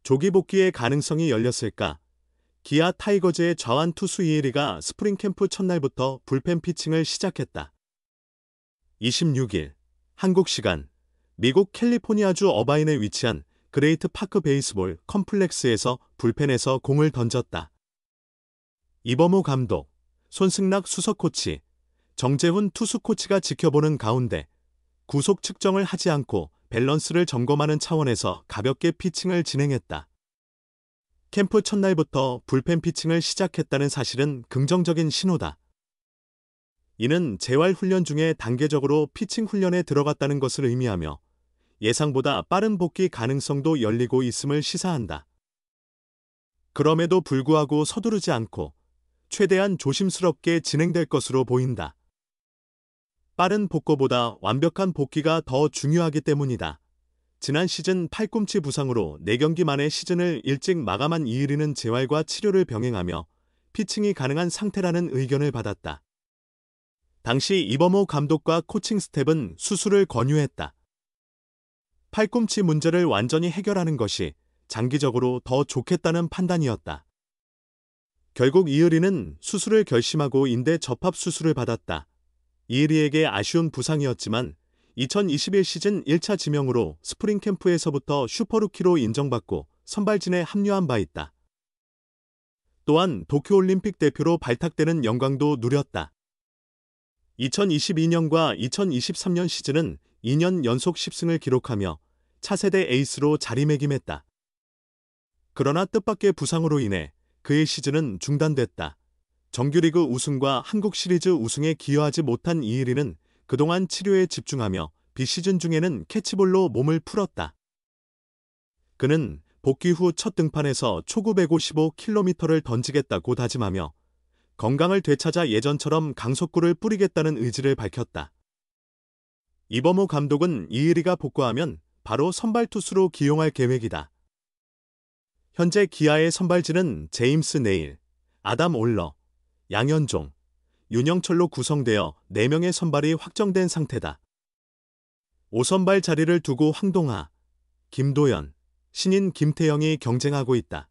조기 복귀의 가능성이 열렸을까? 기아 타이거즈의 좌완 투수 이혜리가 스프링 캠프 첫날부터 불펜 피칭을 시작했다. 26일 한국 시간 미국 캘리포니아주 어바인에 위치한 그레이트 파크 베이스볼 컴플렉스에서 불펜에서 공을 던졌다. 이범호 감독, 손승락 수석 코치, 정재훈 투수 코치가 지켜보는 가운데 구속 측정을 하지 않고 밸런스를 점검하는 차원에서 가볍게 피칭을 진행했다. 캠프 첫날부터 불펜 피칭을 시작했다는 사실은 긍정적인 신호다. 이는 재활 훈련 중에 단계적으로 피칭 훈련에 들어갔다는 것을 의미하며 예상보다 빠른 복귀 가능성도 열리고 있음을 시사한다. 그럼에도 불구하고 서두르지 않고 최대한 조심스럽게 진행될 것으로 보인다. 빠른 복구보다 완벽한 복귀가 더 중요하기 때문이다. 지난 시즌 팔꿈치 부상으로 4경기 만에 시즌을 일찍 마감한 이의리는 재활과 치료를 병행하며 피칭이 가능한 상태라는 의견을 받았다. 당시 이범호 감독과 코칭 스텝은 수술을 권유했다. 팔꿈치 문제를 완전히 해결하는 것이 장기적으로 더 좋겠다는 판단이었다. 결국 이의리는 수술을 결심하고 인대 접합 수술을 받았다. 이의리에게 아쉬운 부상이었지만 2021 시즌 1차 지명으로 스프링 캠프에서부터 슈퍼루키로 인정받고 선발진에 합류한 바 있다. 또한 도쿄올림픽 대표로 발탁되는 영광도 누렸다. 2022년과 2023년 시즌은 2년 연속 10승을 기록하며 차세대 에이스로 자리매김했다. 그러나 뜻밖의 부상으로 인해 그의 시즌은 중단됐다. 정규리그 우승과 한국 시리즈 우승에 기여하지 못한 이의리는 그동안 치료에 집중하며 비시즌 중에는 캐치볼로 몸을 풀었다. 그는 복귀 후 첫 등판에서 초구 155km를 던지겠다고 다짐하며 건강을 되찾아 예전처럼 강속구를 뿌리겠다는 의지를 밝혔다. 이범호 감독은 이의리가 복구하면 바로 선발 투수로 기용할 계획이다. 현재 기아의 선발진은 제임스 네일, 아담 올러, 양현종, 윤영철로 구성되어 4명의 선발이 확정된 상태다. 5선발 자리를 두고 황동하, 김도연, 신인 김태형이 경쟁하고 있다.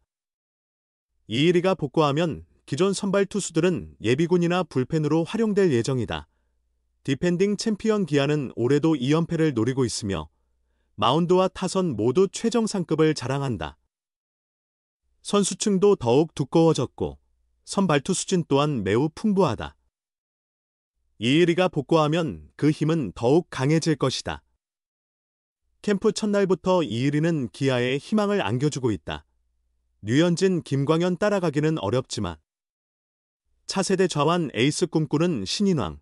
이의리가 복구하면 기존 선발 투수들은 예비군이나 불펜으로 활용될 예정이다. 디펜딩 챔피언 기아는 올해도 2연패를 노리고 있으며 마운드와 타선 모두 최정상급을 자랑한다. 선수층도 더욱 두꺼워졌고 선발 투수진 또한 매우 풍부하다. 이의리가 복구하면 그 힘은 더욱 강해질 것이다. 캠프 첫날부터 이의리는 기아에 희망을 안겨주고 있다. 류현진, 김광현 따라가기는 어렵지만 차세대 좌완 에이스 꿈꾸는 신인왕,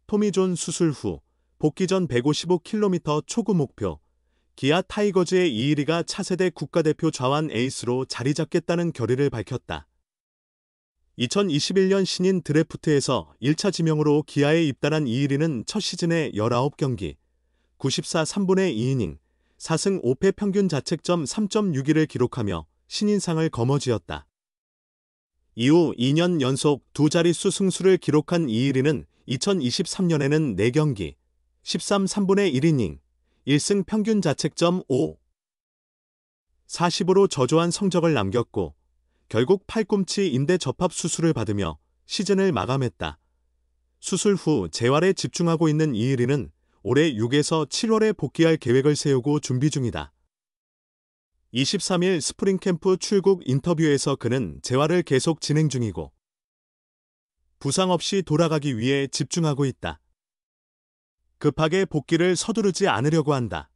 토미존 수술 후 복귀 전 155km 초구 목표, 기아 타이거즈의 이의리가 차세대 국가대표 좌완 에이스로 자리 잡겠다는 결의를 밝혔다. 2021년 신인 드래프트에서 1차 지명으로 기아에 입단한 이의리는 첫 시즌에 19경기, 94 3분의 2이닝, 4승 5패 평균 자책점 3.61을 기록하며 신인상을 거머쥐었다. 이후 2년 연속 두 자릿수 승수를 기록한 이의리는 2023년에는 4경기, 13 3분의 1이닝, 1승 평균 자책점 5, 40으로 저조한 성적을 남겼고 결국 팔꿈치 인대 접합 수술을 받으며 시즌을 마감했다. 수술 후 재활에 집중하고 있는 이의리는 올해 6에서 7월에 복귀할 계획을 세우고 준비 중이다. 23일 스프링 캠프 출국 인터뷰에서 그는 재활을 계속 진행 중이고 부상 없이 돌아가기 위해 집중하고 있다. 급하게 복귀를 서두르지 않으려고 한다.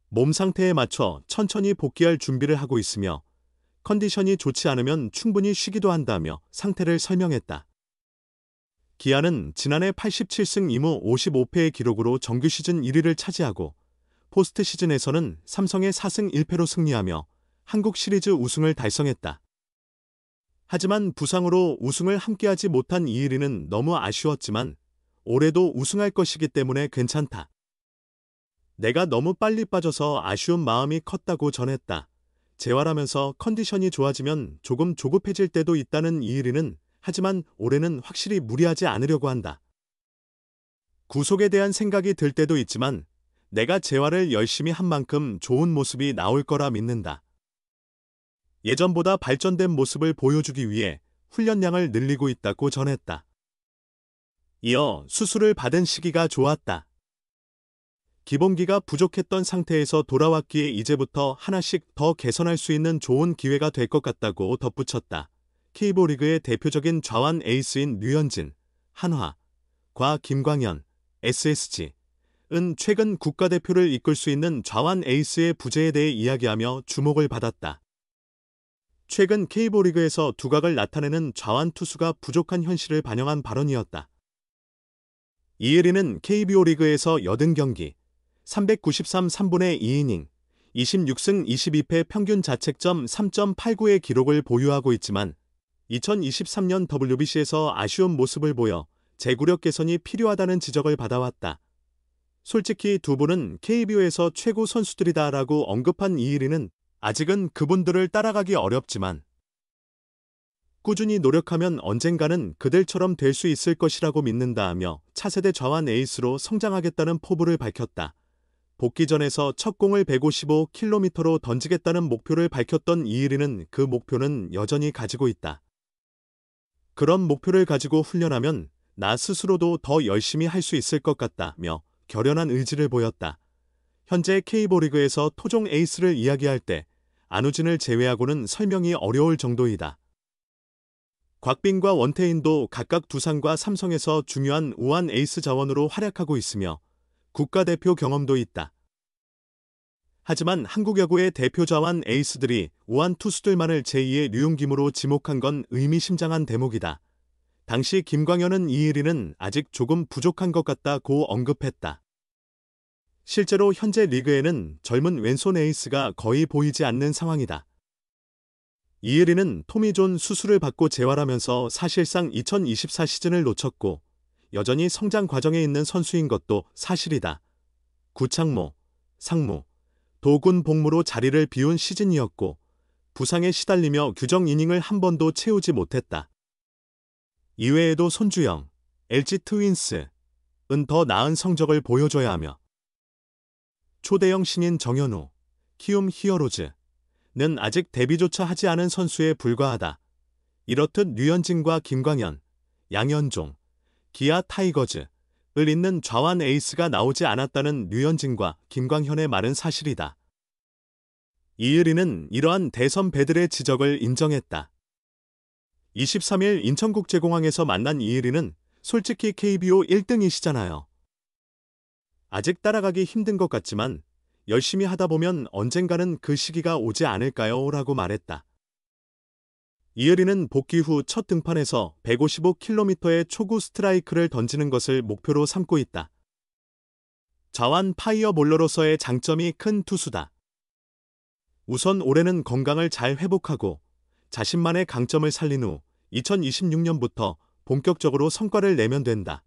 몸 상태에 맞춰 천천히 복귀할 준비를 하고 있으며 컨디션이 좋지 않으면 충분히 쉬기도 한다며 상태를 설명했다. 기아는 지난해 87승 2무 55패의 기록으로 정규 시즌 1위를 차지하고 포스트 시즌에서는 삼성의 4승 1패로 승리하며 한국 시리즈 우승을 달성했다. 하지만 부상으로 우승을 함께하지 못한 이의리는 너무 아쉬웠지만 올해도 우승할 것이기 때문에 괜찮다. 내가 너무 빨리 빠져서 아쉬운 마음이 컸다고 전했다. 재활하면서 컨디션이 좋아지면 조금 조급해질 때도 있다는 이의리는 하지만 올해는 확실히 무리하지 않으려고 한다. 구속에 대한 생각이 들 때도 있지만 내가 재활을 열심히 한 만큼 좋은 모습이 나올 거라 믿는다. 예전보다 발전된 모습을 보여주기 위해 훈련량을 늘리고 있다고 전했다. 이어 수술을 받은 시기가 좋았다. 기본기가 부족했던 상태에서 돌아왔기에 이제부터 하나씩 더 개선할 수 있는 좋은 기회가 될 것 같다고 덧붙였다. K보 리그의 대표적인 좌완 에이스인 류현진, 한화, 과 김광현, SSG은 최근 국가대표를 이끌 수 있는 좌완 에이스의 부재에 대해 이야기하며 주목을 받았다. 최근 K보 리그에서 두각을 나타내는 좌완 투수가 부족한 현실을 반영한 발언이었다. 이혜리는 KBO 리그에서 80경기, 393 3분의 2이닝, 26승 22패 평균 자책점 3.89의 기록을 보유하고 있지만 2023년 WBC에서 아쉬운 모습을 보여 제구력 개선이 필요하다는 지적을 받아왔다. 솔직히 두 분은 KBO에서 최고 선수들이다라고 언급한 이혜리는 아직은 그분들을 따라가기 어렵지만 꾸준히 노력하면 언젠가는 그들처럼 될 수 있을 것이라고 믿는다며 차세대 좌완 에이스로 성장하겠다는 포부를 밝혔다. 복귀전에서 첫 공을 155km로 던지겠다는 목표를 밝혔던 이혜리는 그 목표는 여전히 가지고 있다. 그런 목표를 가지고 훈련하면 나 스스로도 더 열심히 할 수 있을 것 같다며 결연한 의지를 보였다. 현재 K보 리그에서 토종 에이스를 이야기할 때 안우진을 제외하고는 설명이 어려울 정도이다. 곽빈과 원태인도 각각 두산과 삼성에서 중요한 우완 에이스 자원으로 활약하고 있으며 국가대표 경험도 있다. 하지만 한국 야구의 대표 좌완 에이스들이 우완 투수들만을 제2의 류용김으로 지목한 건 의미심장한 대목이다. 당시 김광현은 이혜리는 아직 조금 부족한 것 같다고 언급했다. 실제로 현재 리그에는 젊은 왼손 에이스가 거의 보이지 않는 상황이다. 이혜리는 토미존 수술을 받고 재활하면서 사실상 2024 시즌을 놓쳤고 여전히 성장 과정에 있는 선수인 것도 사실이다. 구창모, 상무, 도군 복무로 자리를 비운 시즌이었고 부상에 시달리며 규정 이닝을 한 번도 채우지 못했다. 이외에도 손주영, LG 트윈스은 더 나은 성적을 보여줘야 하며 초대형 신인 정현우, 키움 히어로즈는 아직 데뷔조차 하지 않은 선수에 불과하다. 이렇듯 류현진과 김광현, 양현종, 기아 타이거즈를 잇는 좌완 에이스가 나오지 않았다는 류현진과 김광현의 말은 사실이다. 이혜리는 이러한 대선배들의 지적을 인정했다. 23일 인천국제공항에서 만난 이혜리는 솔직히 KBO 1등이시잖아요. 아직 따라가기 힘든 것 같지만 열심히 하다 보면 언젠가는 그 시기가 오지 않을까요? 라고 말했다. 이혜리는 복귀 후 첫 등판에서 155km의 초구 스트라이크를 던지는 것을 목표로 삼고 있다. 좌완 파이어볼러로서의 장점이 큰 투수다. 우선 올해는 건강을 잘 회복하고 자신만의 강점을 살린 후 2026년부터 본격적으로 성과를 내면 된다.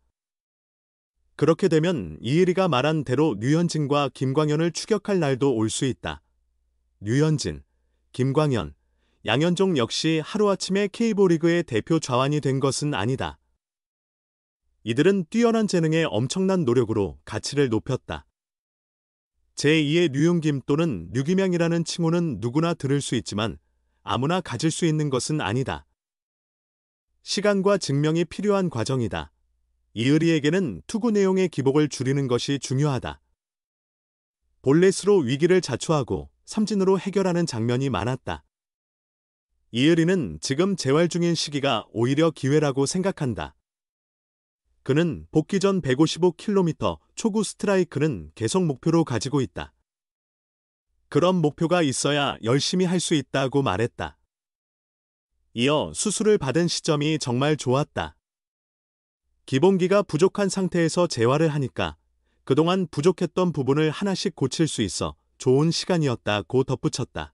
그렇게 되면 이혜리가 말한 대로 류현진과 김광현을 추격할 날도 올 수 있다. 류현진, 김광현, 양현종 역시 하루아침에 K보 리그의 대표 좌완이 된 것은 아니다. 이들은 뛰어난 재능에 엄청난 노력으로 가치를 높였다. 제2의 류용김 또는 류기명이라는 칭호는 누구나 들을 수 있지만 아무나 가질 수 있는 것은 아니다. 시간과 증명이 필요한 과정이다. 이혜리에게는 투구 내용의 기복을 줄이는 것이 중요하다. 볼넷으로 위기를 자초하고 삼진으로 해결하는 장면이 많았다. 이혜리는 지금 재활 중인 시기가 오히려 기회라고 생각한다. 그는 복귀 전 155km 초구 스트라이크는 계속 목표로 가지고 있다. 그런 목표가 있어야 열심히 할 수 있다고 말했다. 이어 수술을 받은 시점이 정말 좋았다. 기본기가 부족한 상태에서 재활을 하니까 그동안 부족했던 부분을 하나씩 고칠 수 있어 좋은 시간이었다고 덧붙였다.